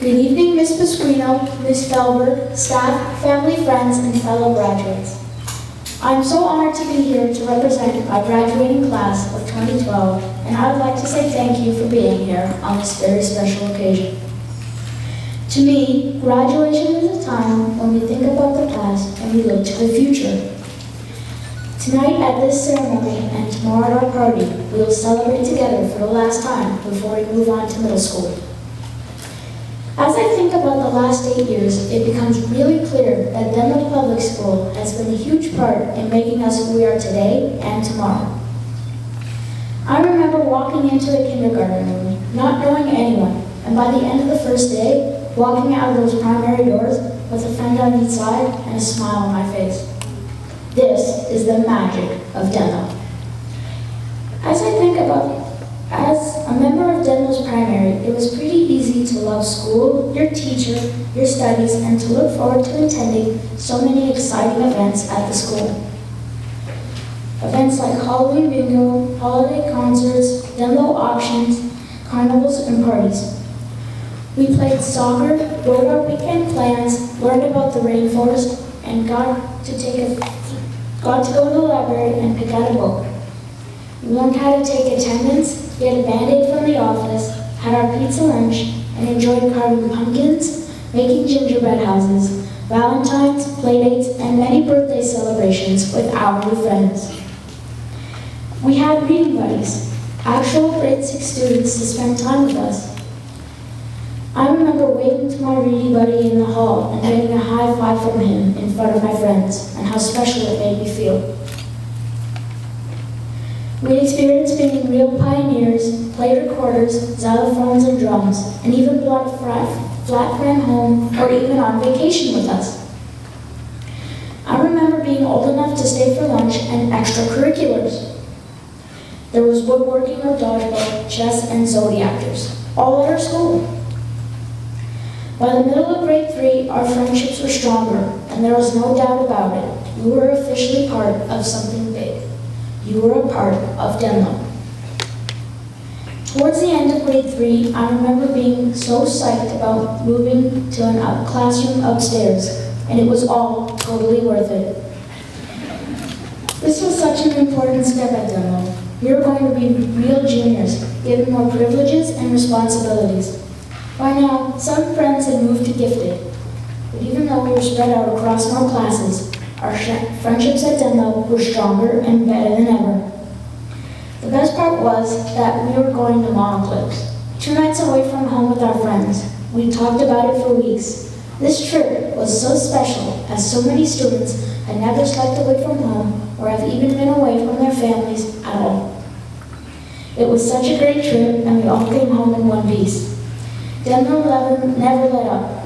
Good evening, Ms. Pasquino, Ms. Felber, staff, family, friends, and fellow graduates. I am so honored to be here to represent my graduating class of 2012, and I would like to say thank you for being here on this very special occasion. To me, graduation is a time when we think about the past and we look to the future. Tonight at this ceremony and tomorrow at our party, we will celebrate together for the last time before we move on to middle school. As I think about the last 8 years, it becomes really clear that Denlow Public School has been a huge part in making us who we are today and tomorrow. I remember walking into the kindergarten room, not knowing anyone, and by the end of the first day, walking out of those primary doors with a friend on each side and a smile on my face. This is the magic of Denlow. As a member of Denlow's primary, it was pretty easy to love school, your teacher, your studies, and to look forward to attending so many exciting events at the school. Events like Halloween bingo, holiday concerts, Denlow auctions, carnivals, and parties. We played soccer, wrote our weekend plans, learned about the rainforest, and got to go to the library and pick out a book. We learned how to take attendance, get a Band-Aid from the office, had our pizza lunch, and enjoyed carving pumpkins, making gingerbread houses, Valentine's, playdates, and many birthday celebrations with our new friends. We had reading buddies, actual grade 6 students to spend time with us. I remember waving to my reading buddy in the hall and getting a high five from him in front of my friends, and how special it made me feel. We experienced being real pioneers, played recorders, xylophones and drums, and even brought flat friend home or even on vacation with us. I remember being old enough to stay for lunch and extracurriculars. There was woodworking or dodgeball, chess, and zodiactors, all at our school. By the middle of grade 3, our friendships were stronger, and there was no doubt about it. You were officially part of something big. You were a part of Denlow. Towards the end of grade 3, I remember being so psyched about moving to a classroom upstairs, and it was all totally worth it. This was such an important step at Denlow. We were going to be real juniors, given more privileges and responsibilities. By now, some friends had moved to gifted, but even though we were spread out across more classes, our friendships at Denlow were stronger and better than ever. The best part was that we were going to Monoclips, 2 nights away from home with our friends. We talked about it for weeks. This trip was so special as so many students had never slept away from home or have even been away from their families at all. It was such a great trip, and we all came home in one piece. Denlow never let up.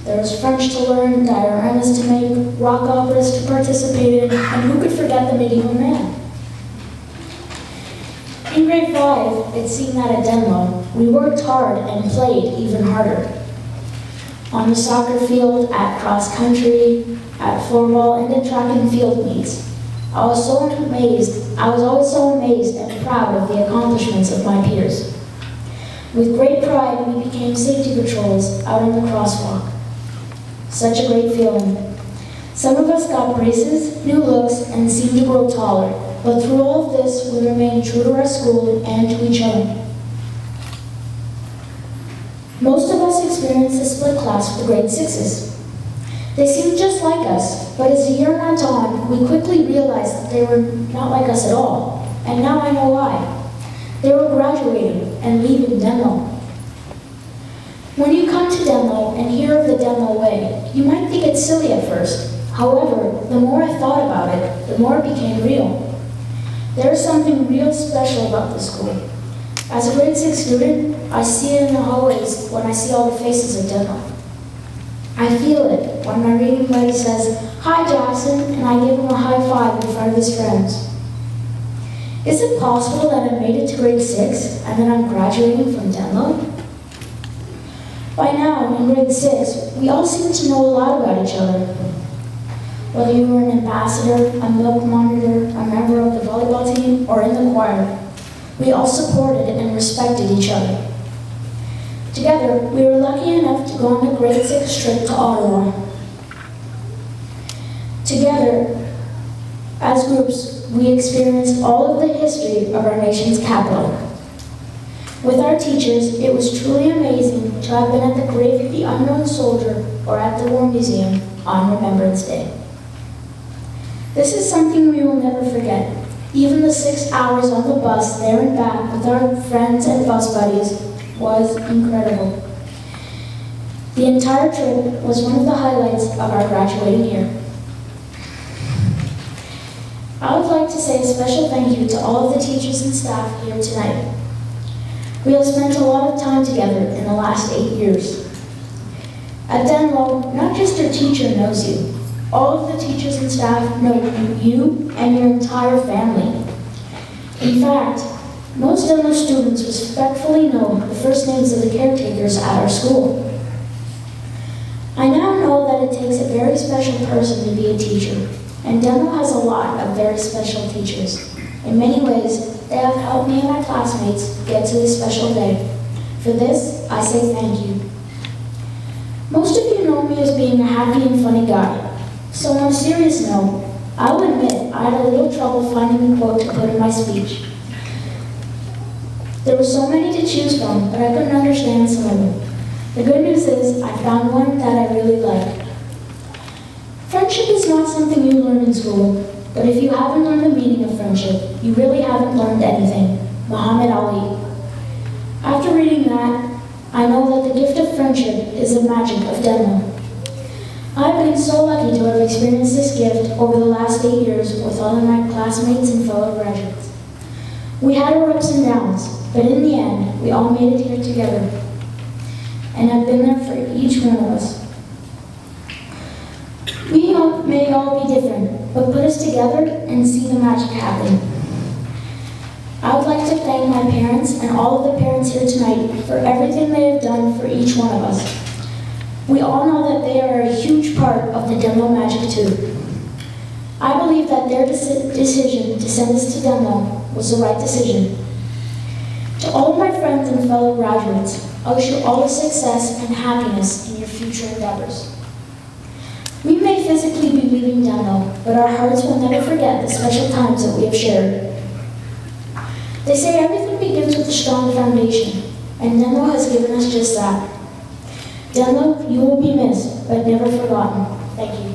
There was French to learn, dioramas to make, rock operas to participate in, and who could forget the medieval man? In grade 5, it seemed that at Denlow, we worked hard and played even harder. On the soccer field, at cross country, at floorball, and at track and field meets. I was always so amazed and proud of the accomplishments of my peers. With great pride, we became safety patrols out in the crosswalk. Such a great feeling. Some of us got braces, new looks, and seemed to grow taller, but through all of this, we remained true to our school and to each other. Most of us experienced a split class with the grade 6s. They seemed just like us, but as the year went on, we quickly realized that they were not like us at all, and now I know why. They were graduating and leaving Denlow. When you come to Denlow and hear of the Denlow way, you might think it's silly at first. However, the more I thought about it, the more it became real. There is something real special about the school. As a grade 6 student, I see it in the hallways when I see all the faces of Denlow. I feel it when my reading buddy says, "Hi Jackson," and I give him a high five in front of his friends. Is it possible that I made it to grade 6 and then I'm graduating from Denlow? By now, in grade 6, we all seem to know a lot about each other. Whether you were an ambassador, a milk monitor, a member of the volleyball team, or in the choir, we all supported and respected each other. Together, we were lucky enough to go on the grade 6 trip to Ottawa. Together, as groups, we experienced all of the history of our nation's capital. With our teachers, it was truly amazing to have been at the grave of the unknown soldier or at the War Museum on Remembrance Day. This is something we will never forget. Even the 6 hours on the bus there and back with our friends and bus buddies was incredible. The entire trip was one of the highlights of our graduating year. I would like to say a special thank you to all of the teachers and staff here tonight. We have spent a lot of time together in the last 8 years. At Denlow, not just your teacher knows you. All of the teachers and staff know you and your entire family. In fact, most Denlow students respectfully know the first names of the caretakers at our school. I now know that it takes a very special person to be a teacher, and Denlow has a lot of very special teachers. In many ways, they have helped me and my classmates get to this special day. For this, I say thank you. Most of you know me as being a happy and funny guy. So on a serious note, I will admit I had a little trouble finding a quote to put in my speech. There were so many to choose from, but I couldn't understand some of them. The good news is I found one that I really like. Friendship is not something you learn in school, but if you haven't learned the meaning of friendship, you really haven't learned anything. Muhammad Ali. After reading that, I know that the gift of friendship is the magic of Denlow. I've been so lucky to have experienced this gift over the last 8 years with all of my classmates and fellow graduates. We had our ups and downs, but in the end, we all made it here together and have been there for each one of us. We may all be different, but put us together and see the magic happen. I would like to thank my parents and all of the parents here tonight for everything they have done for each one of us. We all know that they are a huge part of the Denlow magic too. I believe that their decision to send us to Denlow was the right decision. To all of my friends and fellow graduates, I wish you all the success and happiness in your future endeavors. We may physically be leaving Denlow, but our hearts will never forget the special times that we have shared. They say everything begins with a strong foundation, and Denlow has given us just that. Denlow, you will be missed, but never forgotten. Thank you.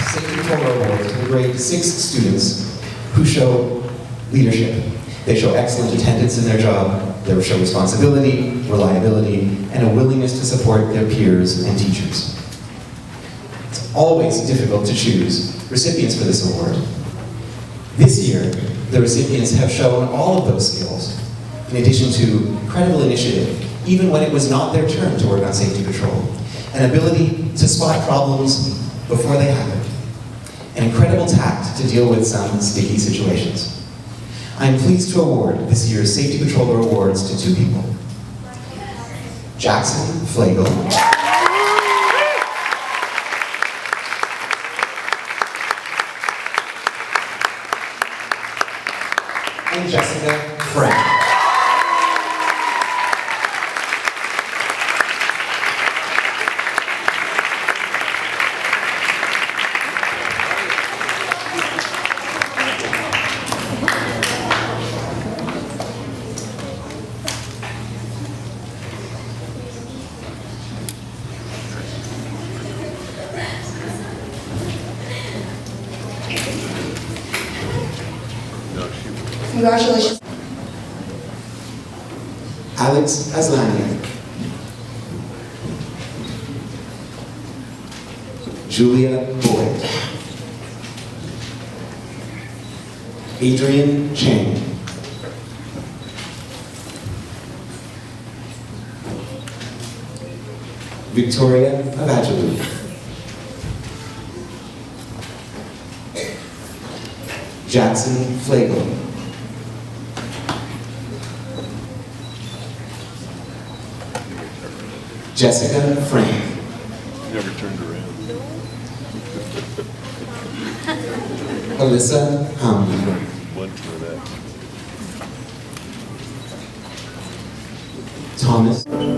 Safety Patrol Awards to the grade 6 students who show leadership. They show excellent attendance in their job, they show responsibility, reliability, and a willingness to support their peers and teachers. It's always difficult to choose recipients for this award. This year, the recipients have shown all of those skills, in addition to incredible initiative, even when it was not their turn to work on safety patrol, an ability to spot problems before they happen, an incredible tact to deal with some sticky situations. I am pleased to award this year's Safety Patroller Awards to 2 people. Jackson Flagel and Jessica Frank. Congratulations. Alex Aslania. Julia Boyd. Adrian Chang. Victoria Avajalu. Jackson Flagel. Jessica Frank. Never turned around. Alyssa Hamlin. One for that. Thomas.